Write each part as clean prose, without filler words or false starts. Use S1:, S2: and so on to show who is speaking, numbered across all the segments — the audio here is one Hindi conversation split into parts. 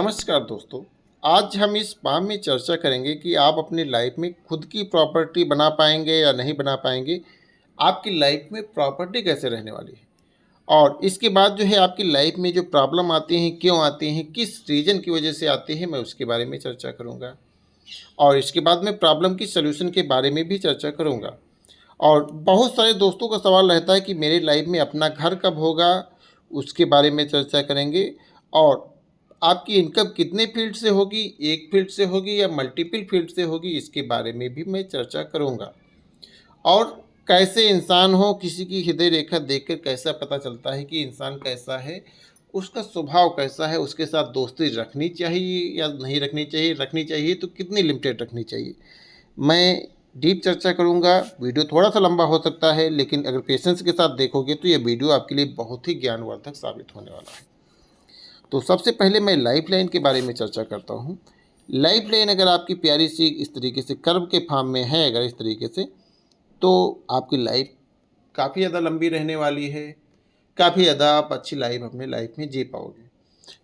S1: नमस्कार दोस्तों। आज हम इस बारे में चर्चा करेंगे कि आप अपनी लाइफ में खुद की प्रॉपर्टी बना पाएंगे या नहीं बना पाएंगे। आपकी लाइफ में प्रॉपर्टी कैसे रहने वाली है और इसके बाद जो है आपकी लाइफ में जो प्रॉब्लम आती हैं, क्यों आती हैं, किस रीज़न की वजह से आती है, मैं उसके बारे में चर्चा करूंगा। और इसके बाद मैं प्रॉब्लम की सलूशन के बारे में भी चर्चा करूंगा। और बहुत सारे दोस्तों का सवाल रहता है कि मेरे लाइफ में अपना घर कब होगा, उसके बारे में चर्चा करेंगे। और आपकी इनकम कितने फील्ड से होगी, एक फील्ड से होगी या मल्टीपल फील्ड से होगी, इसके बारे में भी मैं चर्चा करूंगा। और कैसे इंसान हो, किसी की हृदय रेखा देखकर कैसा पता चलता है कि इंसान कैसा है, उसका स्वभाव कैसा है, उसके साथ दोस्ती रखनी चाहिए या नहीं रखनी चाहिए, रखनी चाहिए तो कितनी लिमिटेड रखनी चाहिए, मैं डीप चर्चा करूंगा। वीडियो थोड़ा सा लंबा हो सकता है, लेकिन अगर पेशेंस के साथ देखोगे तो ये वीडियो आपके लिए बहुत ही ज्ञानवर्धक साबित होने वाला है। तो सबसे पहले मैं लाइफ लाइन के बारे में चर्चा करता हूँ। लाइफ लाइन अगर आपकी प्यारी सी इस तरीके से कर्व के फॉर्म में है, अगर इस तरीके से, तो आपकी लाइफ काफ़ी ज़्यादा लंबी रहने वाली है, काफ़ी ज़्यादा आप अच्छी लाइफ अपने लाइफ में जी पाओगे।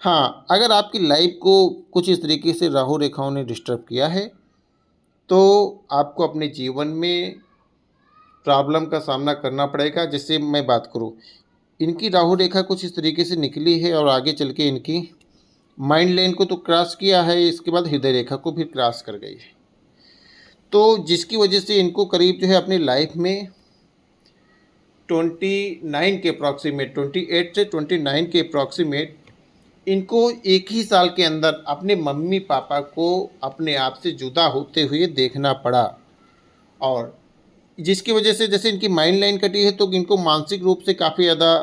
S1: हाँ, अगर आपकी लाइफ को कुछ इस तरीके से राहु रेखाओं ने डिस्टर्ब किया है तो आपको अपने जीवन में प्रॉब्लम का सामना करना पड़ेगा। जैसे मैं बात करूँ, इनकी राहु रेखा कुछ इस तरीके से निकली है और आगे चल के इनकी माइंड लाइन को तो क्रॉस किया है, इसके बाद हृदय रेखा को भी क्रॉस कर गई है। तो जिसकी वजह से इनको करीब जो है अपनी लाइफ में 29 के अप्रॉक्सीमेट, 28 से 29 के अप्रॉक्सीमेट इनको एक ही साल के अंदर अपने मम्मी पापा को अपने आप से जुदा होते हुए देखना पड़ा। और जिसकी वजह से जैसे इनकी माइंड लाइन कटी है तो इनको मानसिक रूप से काफ़ी ज़्यादा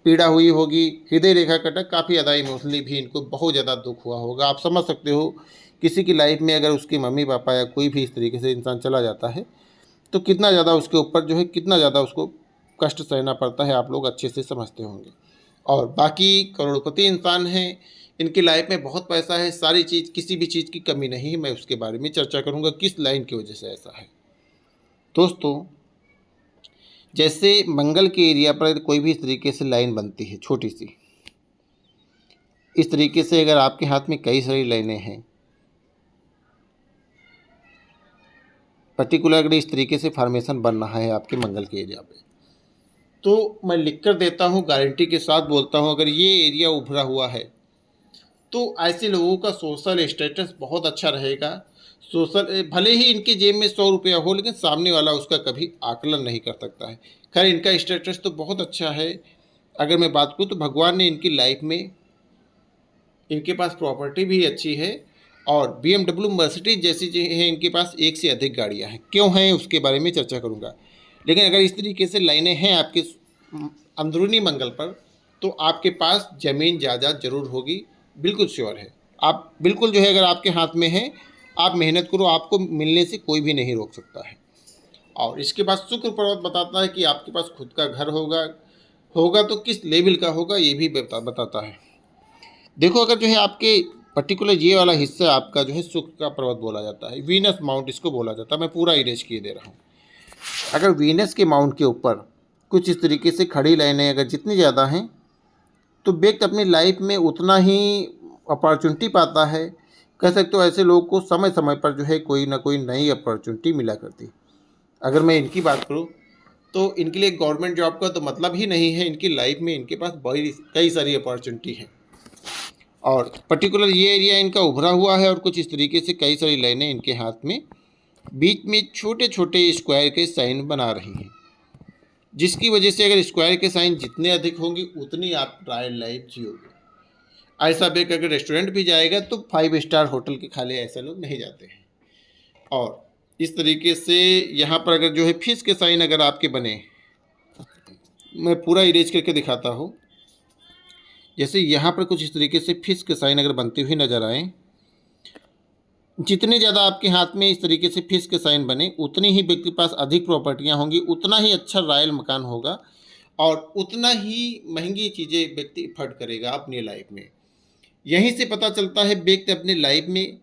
S1: पीड़ा हुई होगी। हृदय रेखा कटा, काफ़ी ज़्यादा इमोशनली भी इनको बहुत ज़्यादा दुख हुआ होगा। आप समझ सकते हो, किसी की लाइफ में अगर उसके मम्मी पापा या कोई भी इस तरीके से इंसान चला जाता है तो कितना ज़्यादा उसके ऊपर जो है, कितना ज़्यादा उसको कष्ट सहना पड़ता है, आप लोग अच्छे से समझते होंगे। और बाकी करोड़पति इंसान हैं, इनकी लाइफ में बहुत पैसा है, सारी चीज़, किसी भी चीज़ की कमी नहीं है। मैं उसके बारे में चर्चा करूँगा किस लाइन की वजह से ऐसा है। दोस्तों, जैसे मंगल के एरिया पर कोई भी इस तरीके से लाइन बनती है छोटी सी, इस तरीके से अगर आपके हाथ में कई सारी लाइनें हैं, पर्टिकुलर अगर इस तरीके से फॉर्मेशन बन रहा है आपके मंगल के एरिया पे, तो मैं लिख कर देता हूँ, गारंटी के साथ बोलता हूँ, अगर ये एरिया उभरा हुआ है तो ऐसे लोगों का सोशल स्टेटस बहुत अच्छा रहेगा। सोशल, भले ही इनके जेब में 100 रुपया हो, लेकिन सामने वाला उसका कभी आकलन नहीं कर सकता है। खैर, इनका स्टेटस तो बहुत अच्छा है। अगर मैं बात करूँ तो भगवान ने इनकी लाइफ में, इनके पास प्रॉपर्टी भी अच्छी है और BMW मर्सिडीज जैसी जो है इनके पास एक से अधिक गाड़ियाँ हैं। क्यों हैं उसके बारे में चर्चा करूँगा। लेकिन अगर इस तरीके से लाइनें हैं आपके अंदरूनी मंगल पर, तो आपके पास ज़मीन जायदाद जरूर होगी, बिल्कुल श्योर है। आप बिल्कुल जो है, अगर आपके हाथ में है, आप मेहनत करो, आपको मिलने से कोई भी नहीं रोक सकता है। और इसके बाद शुक्र पर्वत बताता है कि आपके पास खुद का घर होगा। होगा तो किस लेवल का होगा ये भी बताता है। देखो, अगर जो है आपके पर्टिकुलर ये वाला हिस्सा आपका जो है शुक्र का पर्वत बोला जाता है, वीनस माउंट इसको बोला जाता है। मैं पूरा इरेज किए दे रहा हूँ। अगर वीनस के माउंट के ऊपर कुछ इस तरीके से खड़ी लाइनें अगर जितनी ज़्यादा हैं, तो व्यक्ति अपनी लाइफ में उतना ही अपॉर्चुनिटी पाता है। कह सकते हो ऐसे लोगों को समय समय पर जो है कोई ना कोई नई अपॉर्चुनिटी मिला करती। अगर मैं इनकी बात करूँ तो इनके लिए गवर्नमेंट जॉब का तो मतलब ही नहीं है। इनकी लाइफ में इनके पास बड़ी कई सारी अपॉर्चुनिटी है और पर्टिकुलर ये एरिया इनका उभरा हुआ है और कुछ इस तरीके से कई सारी लाइनें इनके हाथ में बीच में छोटे छोटे स्क्वायर के साइन बना रही हैं, जिसकी वजह से अगर स्क्वायर के साइन जितने अधिक होंगे उतनी आप रॉयल लाइफ जियोगे। ऐसा व्यक्ति अगर रेस्टोरेंट भी जाएगा तो 5 स्टार होटल के खाले ऐसे लोग नहीं जाते हैं। और इस तरीके से यहाँ पर अगर जो है फिश के साइन अगर आपके बने, मैं पूरा इरेज करके दिखाता हूँ। जैसे यहाँ पर कुछ इस तरीके से फिश के साइन अगर बनते हुए नजर आए, जितने ज़्यादा आपके हाथ में इस तरीके से फिश के साइन बने, उतनी ही व्यक्ति के पास अधिक प्रॉपर्टियाँ होंगी, उतना ही अच्छा रॉयल मकान होगा और उतना ही महंगी चीज़ें व्यक्ति अफोर्ड करेगा अपनी लाइफ में। यहीं से पता चलता है व्यक्ति अपनी लाइफ में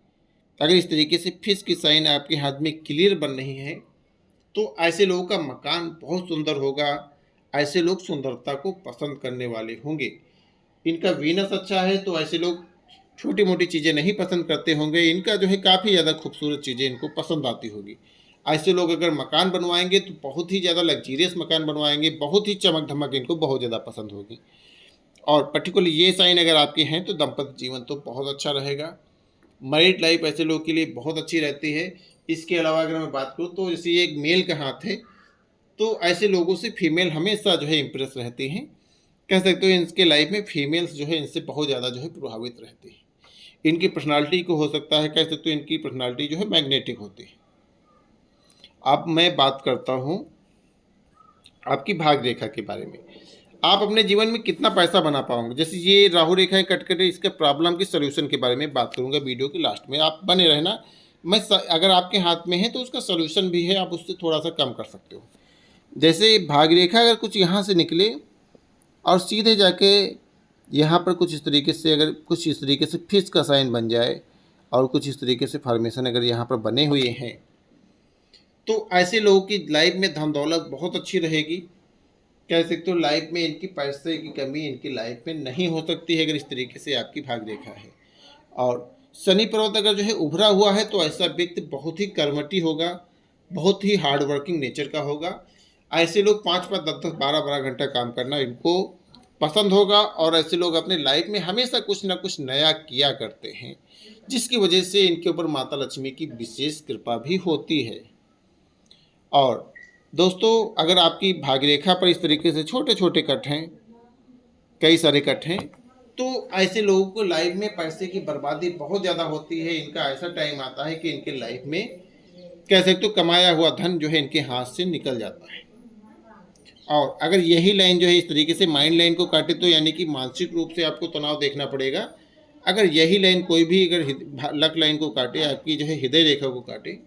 S1: अगर इस तरीके से फिश की साइन आपके हाथ में क्लियर बन रही है तो ऐसे लोगों का मकान बहुत सुंदर होगा। ऐसे लोग सुंदरता को पसंद करने वाले होंगे। इनका वीनस अच्छा है तो ऐसे लोग छोटी मोटी चीज़ें नहीं पसंद करते होंगे, इनका जो है काफ़ी ज़्यादा खूबसूरत चीज़ें इनको पसंद आती होगी। ऐसे लोग अगर मकान बनवाएंगे तो बहुत ही ज़्यादा लग्जीरियस मकान बनवाएंगे, बहुत ही चमक धमक इनको बहुत ज़्यादा पसंद होगी। और पर्टिकुलर ये साइन अगर आपके हैं तो दाम्पत्य जीवन तो बहुत अच्छा रहेगा। मैरिड लाइफ ऐसे लोगों के लिए बहुत अच्छी रहती है। इसके अलावा अगर मैं बात करूँ तो जैसे ये एक मेल का हाथ है, तो ऐसे लोगों से फीमेल हमेशा जो है इम्प्रेस रहती हैं। कह सकते हो इनके लाइफ में फीमेल्स जो है इनसे बहुत ज़्यादा जो है प्रभावित रहती है। इनकी पर्सनालिटी को हो सकता है, कह सकते हो इनकी पर्सनालिटी जो है मैग्नेटिक होती है। अब मैं बात करता हूँ आपकी भाग रेखा के बारे में। आप अपने जीवन में कितना पैसा बना पाओगे, जैसे ये राहु रेखाएं कट कर इसके प्रॉब्लम के सोल्यूशन के बारे में बात करूंगा वीडियो के लास्ट में, आप बने रहना। अगर आपके हाथ में है तो उसका सोल्यूशन भी है, आप उससे थोड़ा सा कम कर सकते हो। जैसे भाग रेखा अगर कुछ यहाँ से निकले और सीधे जाके यहाँ पर कुछ इस तरीके से, अगर कुछ इस तरीके से फिश का साइन बन जाए और कुछ इस तरीके से फॉर्मेशन अगर यहाँ पर बने हुए हैं, तो ऐसे लोगों की लाइफ में धन दौलत बहुत अच्छी रहेगी। कह सकते हो लाइफ में इनकी पैसे की कमी इनकी लाइफ में नहीं हो सकती है, अगर इस तरीके से आपकी भाग रेखा है। और शनि पर्वत अगर जो है उभरा हुआ है तो ऐसा व्यक्ति बहुत ही कर्मठी होगा, बहुत ही हार्ड वर्किंग नेचर का होगा। ऐसे लोग 5-5, 10-10, 12-12 घंटा काम करना इनको पसंद होगा, और ऐसे लोग अपने लाइफ में हमेशा कुछ ना कुछ नया किया करते हैं, जिसकी वजह से इनके ऊपर माता लक्ष्मी की विशेष कृपा भी होती है। और दोस्तों अगर आपकी भाग्यरेखा पर इस तरीके से छोटे छोटे कट हैं, कई सारे कट हैं, तो ऐसे लोगों को लाइफ में पैसे की बर्बादी बहुत ज़्यादा होती है। इनका ऐसा टाइम आता है कि इनके लाइफ में कह सकते हो कमाया हुआ धन जो है इनके हाथ से निकल जाता है। और अगर यही लाइन जो है इस तरीके से माइंड लाइन को काटे तो यानी कि मानसिक रूप से आपको तनाव देखना पड़ेगा। अगर यही लाइन कोई भी अगर लक लाइन को काटे, आपकी जो है हृदय रेखा को काटे,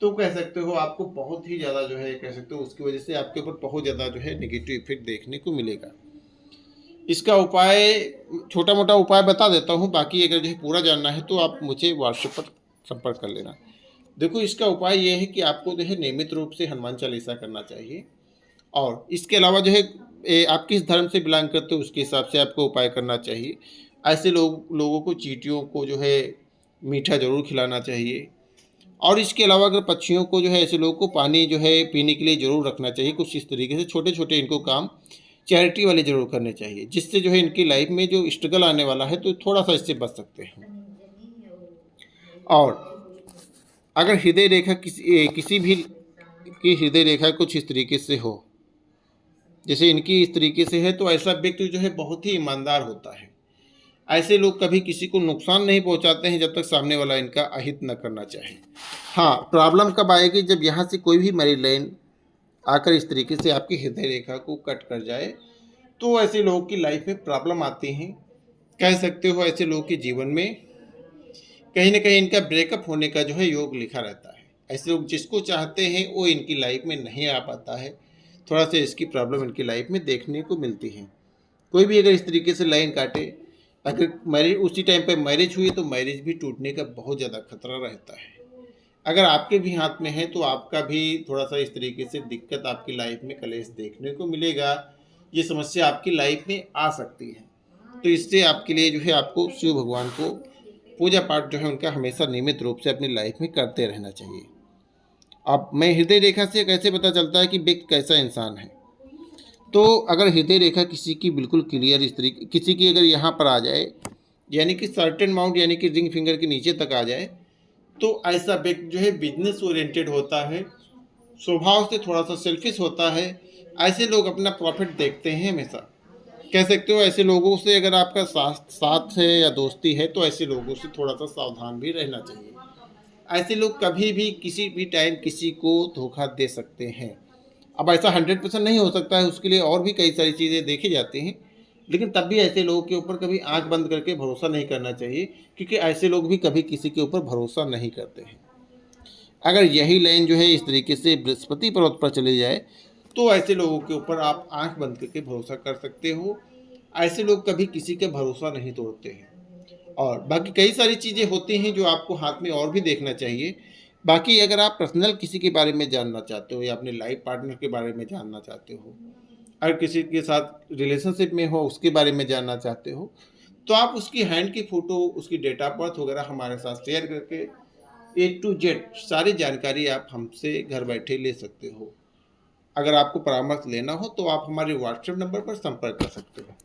S1: तो कह सकते हो आपको बहुत ही ज़्यादा जो है कह सकते हो उसकी वजह से आपके ऊपर बहुत ज़्यादा जो है नेगेटिव इफेक्ट देखने को मिलेगा। इसका उपाय छोटा मोटा उपाय बता देता हूँ, बाकी अगर जो है पूरा जानना है तो आप मुझे व्हाट्सएप पर संपर्क कर लेना। देखो इसका उपाय ये है कि आपको जो है नियमित रूप से हनुमान चालीसा करना चाहिए, और इसके अलावा जो है आप किस धर्म से बिलोंग करते हो उसके हिसाब से आपको उपाय करना चाहिए। ऐसे लोगों को चींटियों को जो है मीठा ज़रूर खिलाना चाहिए, और इसके अलावा अगर पक्षियों को जो है ऐसे लोगों को पानी जो है पीने के लिए ज़रूर रखना चाहिए। कुछ इस तरीके से छोटे छोटे इनको काम चैरिटी वाले ज़रूर करने चाहिए, जिससे जो है इनकी लाइफ में जो स्ट्रगल आने वाला है तो थोड़ा सा इससे बच सकते हैं। और अगर हृदय रेखा किसी भी की हृदय रेखा कुछ इस तरीके से हो, जैसे इनकी इस तरीके से है, तो ऐसा व्यक्ति जो है बहुत ही ईमानदार होता है। ऐसे लोग कभी किसी को नुकसान नहीं पहुंचाते हैं जब तक सामने वाला इनका अहित न करना चाहे। हाँ, प्रॉब्लम कब आएगी, जब यहाँ से कोई भी मैरिज लाइन आकर इस तरीके से आपकी हृदय रेखा को कट कर जाए, तो ऐसे लोगों की लाइफ में प्रॉब्लम आती हैं। कह सकते हो ऐसे लोगों के जीवन में कहीं ना कहीं इनका ब्रेकअप होने का जो है योग लिखा रहता है। ऐसे लोग जिसको चाहते हैं वो इनकी लाइफ में नहीं आ पाता है, थोड़ा सा इसकी प्रॉब्लम इनकी लाइफ में देखने को मिलती है। कोई भी अगर इस तरीके से लाइन काटे, अगर मैरिज उसी टाइम पे मैरिज हुई तो मैरिज भी टूटने का बहुत ज़्यादा खतरा रहता है। अगर आपके भी हाथ में है तो आपका भी थोड़ा सा इस तरीके से दिक्कत आपकी लाइफ में कलेश देखने को मिलेगा, ये समस्या आपकी लाइफ में आ सकती है। तो इससे आपके लिए जो है आपको शिव भगवान को पूजा पाठ जो है उनका हमेशा नियमित रूप से अपनी लाइफ में करते रहना चाहिए। अब मैं हृदय रेखा से कैसे पता चलता है कि व्यक्ति कैसा इंसान है, तो अगर हृदय रेखा किसी की बिल्कुल क्लियर इस तरीके किसी की अगर यहाँ पर आ जाए, यानी कि सर्टेन माउंट यानी कि रिंग फिंगर के नीचे तक आ जाए, तो ऐसा व्यक्ति जो है बिजनेस ओरिएंटेड होता है, स्वभाव से थोड़ा सा सेल्फिश होता है। ऐसे लोग अपना प्रॉफिट देखते हैं हमेशा। कह सकते हो ऐसे लोगों से अगर आपका साथ है या दोस्ती है तो ऐसे लोगों से थोड़ा सा सावधान भी रहना चाहिए। ऐसे लोग कभी भी किसी भी टाइम किसी को धोखा दे सकते हैं। अब ऐसा 100% नहीं हो सकता है, उसके लिए और भी कई सारी चीज़ें देखी जाती हैं, लेकिन तब भी ऐसे लोगों के ऊपर कभी आंख बंद करके भरोसा नहीं करना चाहिए, क्योंकि ऐसे लोग भी कभी किसी के ऊपर भरोसा नहीं करते हैं। अगर यही लाइन जो है इस तरीके से बृहस्पति पर्वत पर चले जाए, तो ऐसे लोगों के ऊपर आप आंख बंद करके भरोसा कर सकते हो। ऐसे लोग कभी किसी का भरोसा नहीं तोड़ते हैं। और बाकी कई सारी चीज़ें होती हैं जो आपको हाथ में और भी देखना चाहिए। बाकी अगर आप पर्सनल किसी के बारे में जानना चाहते हो या अपने लाइफ पार्टनर के बारे में जानना चाहते हो, अगर किसी के साथ रिलेशनशिप में हो, उसके बारे में जानना चाहते हो, तो आप उसकी हैंड की फ़ोटो, उसकी डेट ऑफ बर्थ वगैरह हमारे साथ शेयर करके ए टू जेड सारी जानकारी आप हमसे घर बैठे ले सकते हो। अगर आपको परामर्श लेना हो तो आप हमारे व्हाट्सएप नंबर पर संपर्क कर सकते हो।